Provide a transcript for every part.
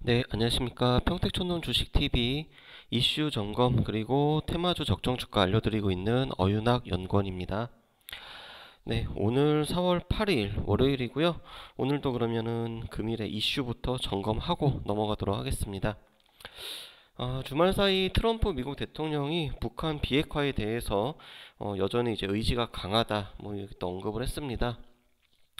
네, 안녕하십니까. 평택촌놈 주식TV 이슈 점검 그리고 테마주 적정 주가 알려드리고 있는 어윤학 연구원입니다. 네, 오늘 4월 8일 월요일이고요. 오늘도 그러면은 금일의 이슈부터 점검하고 넘어가도록 하겠습니다. 주말 사이 트럼프 미국 대통령이 북한 비핵화에 대해서 여전히 이제 의지가 강하다 뭐 이렇게 또 언급을 했습니다.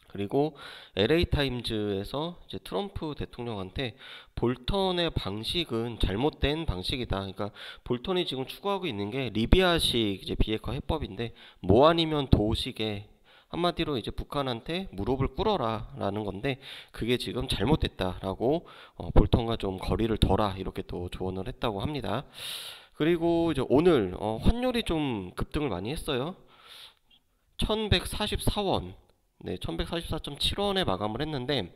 그리고 LA 타임즈에서 이제 트럼프 대통령한테 볼턴의 방식은 잘못된 방식이다. 그러니까 볼턴이 지금 추구하고 있는 게 리비아식 이제 비핵화 해법인데 뭐 아니면 도식의 한마디로 이제 북한한테 무릎을 꿇어라라는 건데 그게 지금 잘못됐다라고 볼턴과 좀 거리를 둬라 이렇게 또 조언을 했다고 합니다. 그리고 이제 오늘 환율이 좀 급등을 많이 했어요. 1144원, 네, 1144.7원에 마감을 했는데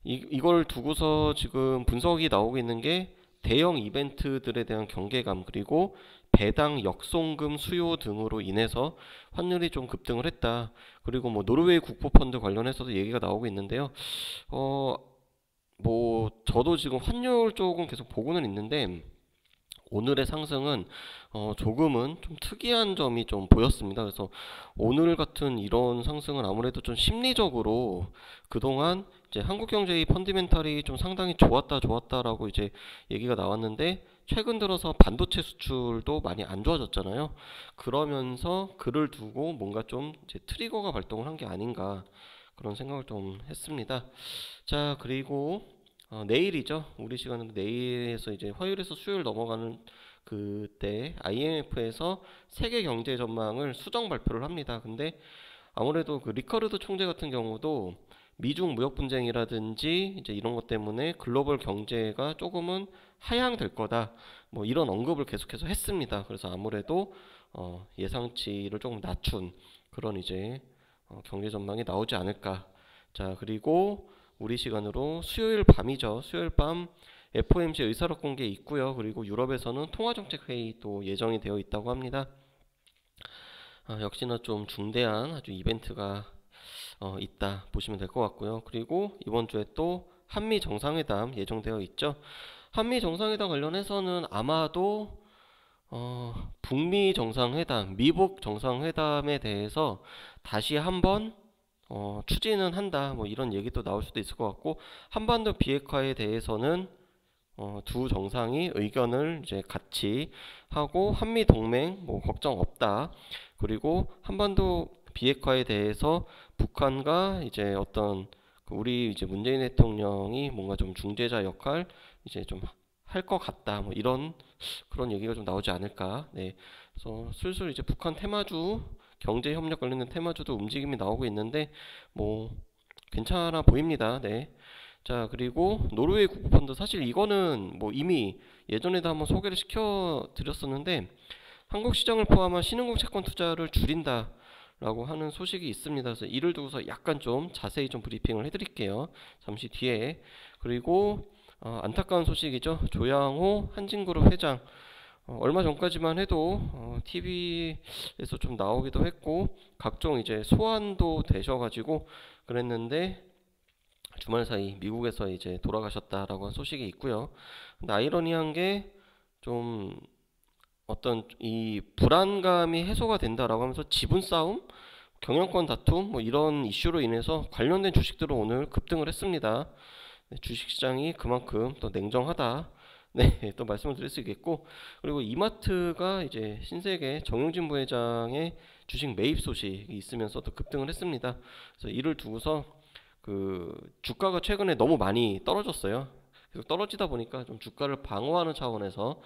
이걸 두고서 지금 분석이 나오고 있는 게 대형 이벤트들에 대한 경계감 그리고 배당 역송금 수요 등으로 인해서 환율이 좀 급등을 했다. 그리고 뭐 노르웨이 국보펀드 관련해서도 얘기가 나오고 있는데요. 어, 뭐 저도 지금 환율 쪽은 계속 보고는 있는데 오늘의 상승은 조금은 좀 특이한 점이 좀 보였습니다. 그래서 오늘 같은 이런 상승은 아무래도 좀 심리적으로 그동안 이제 한국경제의 펀디멘탈이 좀 상당히 좋았다라고 이제 얘기가 나왔는데 최근 들어서 반도체 수출도 많이 안 좋아졌잖아요. 그러면서 그를 두고 뭔가 좀 이제 트리거가 발동을 한 게 아닌가 그런 생각을 좀 했습니다. 자, 그리고 내일이죠. 우리 시간은 내일에서 이제 화요일에서 수요일 넘어가는 그때 IMF에서 세계 경제 전망을 수정 발표를 합니다. 근데 아무래도 그 리커르드 총재 같은 경우도 미중 무역 분쟁이라든지 이제 이런 것 때문에 글로벌 경제가 조금은 하향될 거다. 뭐 이런 언급을 계속해서 했습니다. 그래서 아무래도 예상치를 조금 낮춘 그런 이제 경제 전망이 나오지 않을까. 자, 그리고 우리 시간으로 수요일 밤이죠. 수요일 밤 FOMC 의사록 공개 있고요. 그리고 유럽에서는 통화정책 회의 또 예정이 되어 있다고 합니다. 역시나 좀 중대한 아주 이벤트가 있다 보시면 될 것 같고요. 그리고 이번 주에 또 한미 정상회담 예정되어 있죠. 한미 정상회담 관련해서는 아마도 북미 정상회담, 미북 정상회담에 대해서 다시 한번 추진은 한다. 뭐 이런 얘기도 나올 수도 있을 것 같고 한반도 비핵화에 대해서는 두 정상이 의견을 이제 같이 하고 한미 동맹 뭐 걱정 없다. 그리고 한반도 비핵화에 대해서 북한과 이제 어떤 우리 이제 문재인 대통령이 뭔가 좀 중재자 역할 이제 좀 할 것 같다. 뭐 이런 그런 얘기가 좀 나오지 않을까. 네. 그래서 슬슬 이제 북한 테마주 경제 협력 관련된 테마주도 움직임이 나오고 있는데 뭐 괜찮아 보입니다. 네. 자, 그리고 노르웨이 국부펀드 사실 이거는 뭐 이미 예전에도 한번 소개를 시켜 드렸었는데 한국 시장을 포함한 신흥국 채권 투자를 줄인다라고 하는 소식이 있습니다. 그래서 이를 두고서 약간 좀 자세히 좀 브리핑을 해드릴게요. 잠시 뒤에. 그리고 안타까운 소식이죠. 조양호 한진그룹 회장 얼마 전까지만 해도 TV에서 좀 나오기도 했고 각종 이제 소환도 되셔가지고 그랬는데 주말 사이 미국에서 이제 돌아가셨다라고 한 소식이 있고요. 근데 아이러니한 게 좀 어떤 이 불안감이 해소가 된다라고 하면서 지분 싸움, 경영권 다툼 뭐 이런 이슈로 인해서 관련된 주식들은 오늘 급등을 했습니다. 네, 주식시장이 그만큼 또 냉정하다. 네, 또 말씀을 드릴 수 있겠고 그리고 이마트가 이제 신세계 정용진 부회장의 주식 매입 소식이 있으면서 또 급등을 했습니다. 그래서 이를 두고서 그 주가가 최근에 너무 많이 떨어졌어요. 계속 떨어지다 보니까 좀 주가를 방어하는 차원에서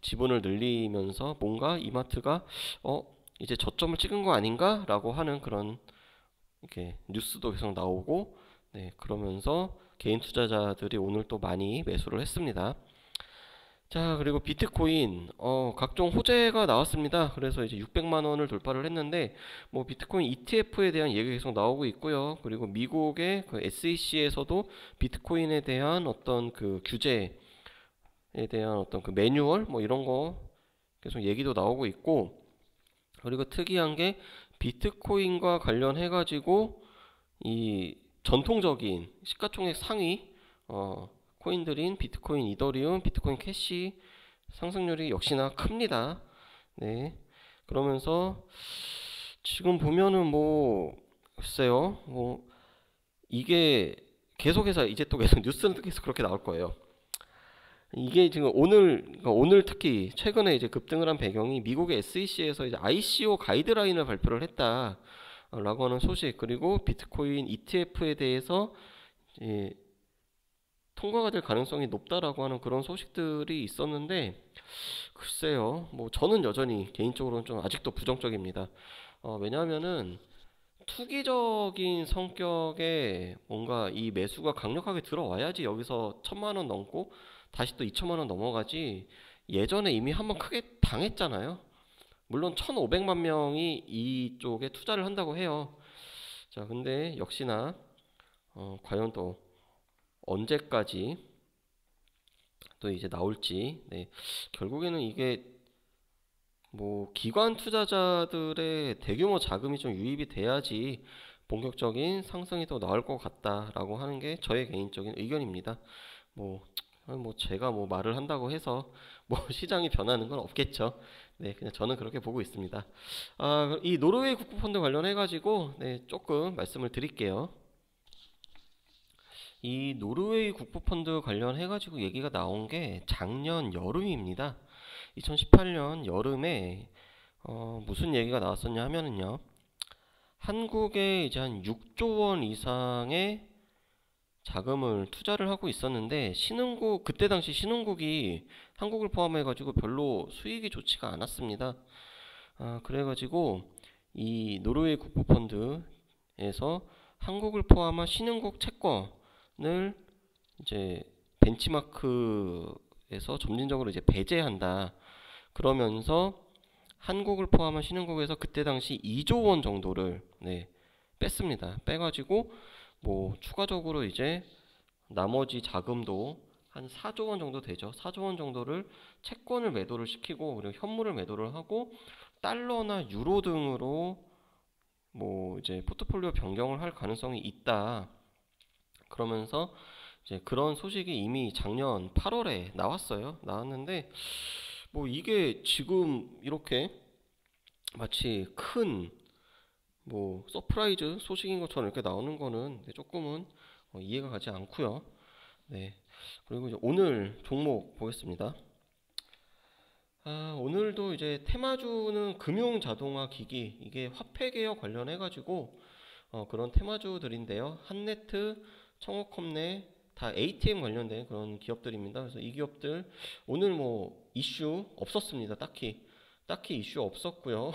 지분을 늘리면서 뭔가 이마트가 어 이제 저점을 찍은 거 아닌가라고 하는 그런 이렇게 뉴스도 계속 나오고 네 그러면서 개인 투자자들이 오늘 또 많이 매수를 했습니다. 자, 그리고 비트코인 각종 호재가 나왔습니다. 그래서 이제 600만 원을 돌파를 했는데 뭐 비트코인 ETF에 대한 얘기가 계속 나오고 있고요. 그리고 미국의 그 SEC에서도 비트코인에 대한 어떤 그 규제에 대한 어떤 그 매뉴얼 뭐 이런 거 계속 얘기도 나오고 있고 그리고 특이한 게 비트코인과 관련해 가지고 이 전통적인 시가총액 상위 코인들인 비트코인, 이더리움, 비트코인 캐시 상승률이 역시나 큽니다. 네. 그러면서 지금 보면은 뭐 글쎄요. 뭐 이게 계속해서 이제 또 계속 뉴스는 계속 그렇게 나올 거예요. 이게 지금 오늘 특히 최근에 이제 급등을 한 배경이 미국의 SEC에서 이제 ICO 가이드라인을 발표를 했다라고 하는 소식, 그리고 비트코인 ETF에 대해서 통과가 될 가능성이 높다라고 하는 그런 소식들이 있었는데, 글쎄요, 뭐 저는 여전히 개인적으로는 좀 아직도 부정적입니다. 왜냐하면은 투기적인 성격의 뭔가 이 매수가 강력하게 들어와야지 여기서 1,000만 원 넘고 다시 또 2천만 원 넘어가지. 예전에 이미 한번 크게 당했잖아요. 물론 1,500만 명이 이쪽에 투자를 한다고 해요. 자, 근데 역시나 과연 또 언제까지 또 이제 나올지. 네. 결국에는 이게 뭐 기관 투자자들의 대규모 자금이 좀 유입이 돼야지 본격적인 상승이 또 나올 것 같다라고 하는 게 저의 개인적인 의견입니다. 뭐, 뭐 제가 뭐 말을 한다고 해서 뭐 시장이 변하는 건 없겠죠. 네, 그냥 저는 그렇게 보고 있습니다. 이 노르웨이 국부펀드 관련해 가지고 네, 조금 말씀을 드릴게요. 이 노르웨이 국부펀드 관련해 가지고 얘기가 나온 게 작년 여름입니다. 2018년 여름에 무슨 얘기가 나왔었냐 하면은요, 한국에 이제 한 6조 원 이상의 자금을 투자를 하고 있었는데, 그때 당시 신흥국이 한국을 포함해가지고 별로 수익이 좋지가 않았습니다. 그래가지고 이 노르웨이 국부펀드에서 한국을 포함한 신흥국 채권을 이제 벤치마크에서 점진적으로 이제 배제한다. 그러면서 한국을 포함한 신흥국에서 그때 당시 2조 원 정도를 뺐습니다. 빼가지고 뭐 추가적으로 이제 나머지 자금도 한 4조 원 정도 되죠. 4조 원 정도를 채권을 매도를 시키고, 그리고 현물을 매도를 하고 달러나 유로 등으로 뭐 이제 포트폴리오 변경을 할 가능성이 있다. 그러면서 이제 그런 소식이 이미 작년 8월에 나왔는데, 뭐 이게 지금 이렇게 마치 큰 뭐 서프라이즈 소식인 것처럼 이렇게 나오는 거는 조금은 이해가 가지 않고요. 네. 그리고 이제 오늘 종목 보겠습니다. 오늘도 이제 테마주는 금융 자동화 기기, 이게 화폐 개혁 관련해 가지고 그런 테마주들인데요. 한네트, 청호컴네 다 ATM 관련된 그런 기업들입니다. 그래서 이 기업들 오늘 뭐 이슈 없었습니다. 딱히 이슈 없었고요.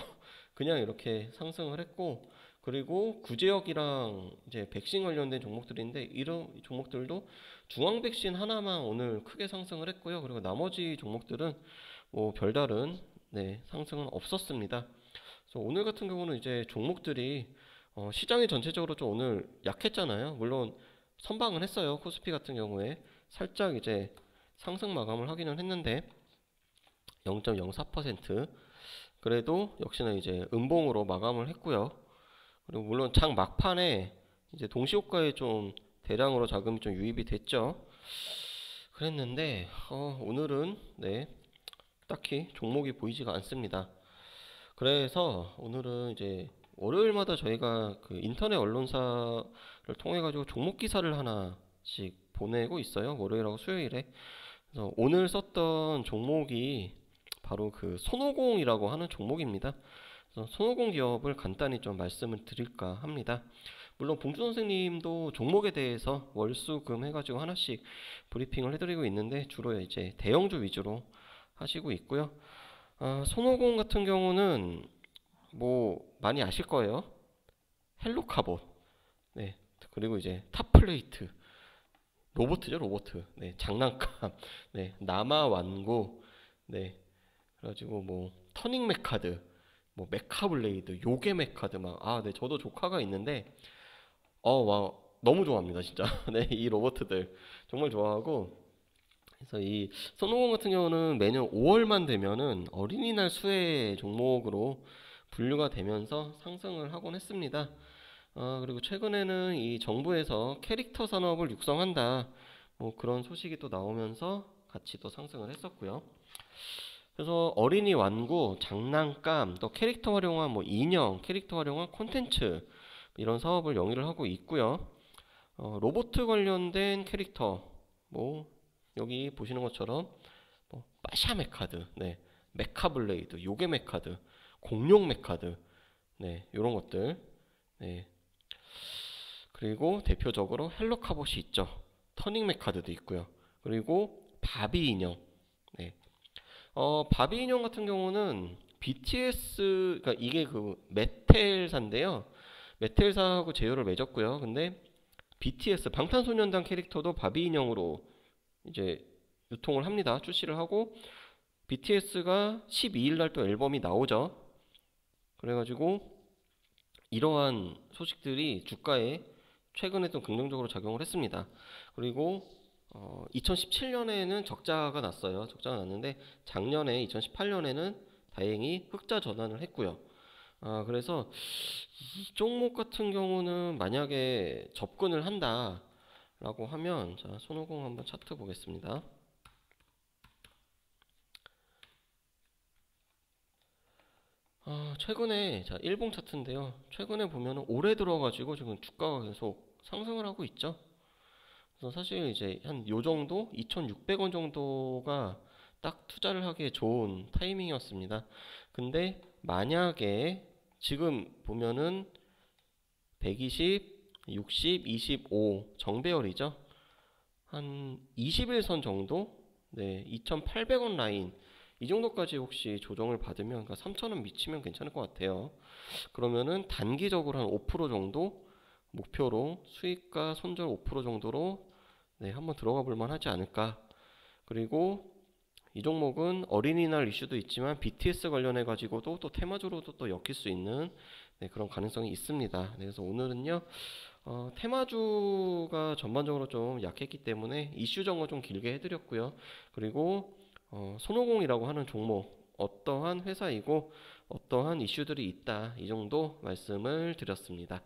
그냥 이렇게 상승을 했고, 그리고 구제역이랑 이제 백신 관련된 종목들인데, 이런 종목들도 중앙 백신 하나만 오늘 크게 상승을 했고요. 그리고 나머지 종목들은 뭐 별다른 상승은 없었습니다. 그래서 오늘 같은 경우는 이제 종목들이 시장이 전체적으로 좀 오늘 약했잖아요. 물론 선방은 했어요. 코스피 같은 경우에 살짝 이제 상승 마감을 하기는 했는데 0.04%, 그래도 역시나 이제 음봉으로 마감을 했고요. 그리고 물론 장 막판에 이제 동시호가에 좀 대량으로 자금이 좀 유입이 됐죠. 그랬는데 오늘은 딱히 종목이 보이지가 않습니다. 그래서 오늘은 이제 월요일마다 저희가 그 인터넷 언론사를 통해 가지고 종목 기사를 하나씩 보내고 있어요. 월요일하고 수요일에. 그래서 오늘 썼던 종목이 바로 그 손오공이라고 하는 종목입니다. 그래서 손오공 기업을 간단히 좀 말씀을 드릴까 합니다. 물론 봉주 선생님도 종목에 대해서 월수금 해가지고 하나씩 브리핑을 해드리고 있는데, 주로 이제 대형주 위주로 하시고 있고요. 손오공 같은 경우는 뭐 많이 아실 거예요. 헬로카봇, 그리고 이제 탑플레이트, 로보트죠, 로보트. 장난감, 남아완고, 그래가지고 뭐 터닝 메카드, 뭐 메카블레이드, 요괴 메카드 막 저도 조카가 있는데 와 너무 좋아합니다 진짜. 이 로봇들 정말 좋아하고. 그래서 이 손오공 같은 경우는 매년 5월만 되면은 어린이날 수혜 종목으로 분류가 되면서 상승을 하곤 했습니다. 그리고 최근에는 이 정부에서 캐릭터 산업을 육성한다, 뭐 그런 소식이 또 나오면서 같이 또 상승을 했었고요. 그래서 어린이 완구, 장난감, 또 캐릭터 활용한 뭐 인형, 캐릭터 활용한 콘텐츠 이런 사업을 영위를 하고 있고요. 로봇 관련된 캐릭터, 뭐 여기 보시는 것처럼 뭐 빠샤 메카드, 네, 메카블레이드, 요괴 메카드, 공룡 메카드, 네, 이런 것들, 네, 그리고 대표적으로 헬로 카봇이 있죠. 터닝 메카드도 있고요. 그리고 바비 인형, 네, 바비 인형 같은 경우는 BTS, 그러니까 이게 그 메텔사인데요. 메텔사하고 제휴를 맺었고요. 근데 BTS 방탄소년단 캐릭터도 바비 인형으로 이제 유통을 합니다. 출시를 하고 BTS가 12일 날 또 앨범이 나오죠. 그래가지고 이러한 소식들이 주가에 최근에 좀 긍정적으로 작용을 했습니다. 그리고 2017년에는 적자가 났어요. 적자가 났는데 작년에 2018년에는 다행히 흑자 전환을 했고요. 그래서 이 종목 같은 경우는 만약에 접근을 한다라고 하면 자, 손오공 한번 차트 보겠습니다. 최근에 자, 일봉 차트인데요. 최근에 보면은 올해 들어가지고 지금 주가가 계속 상승을 하고 있죠. 그래서 사실 이제 한 요 정도 2,600원 정도가 딱 투자를 하기에 좋은 타이밍이었습니다. 근데 만약에 지금 보면은 120, 60, 25 정배열이죠. 한 21선 정도? 네, 2,800원 라인 이 정도까지 혹시 조정을 받으면 그러니까 3,000원 미치면 괜찮을 것 같아요. 그러면은 단기적으로 한 5% 정도 목표로 수익과 손절 5% 정도로 네, 한번 들어가 볼 만하지 않을까. 그리고 이 종목은 어린이날 이슈도 있지만 BTS 관련해 가지고도 또 테마주로도 또 엮일 수 있는 네, 그런 가능성이 있습니다. 네, 그래서 오늘은요 테마주가 전반적으로 좀 약했기 때문에 이슈 정보 좀 길게 해드렸고요. 그리고 손오공이라고 하는 종목 어떠한 회사이고 어떠한 이슈들이 있다 이 정도 말씀을 드렸습니다.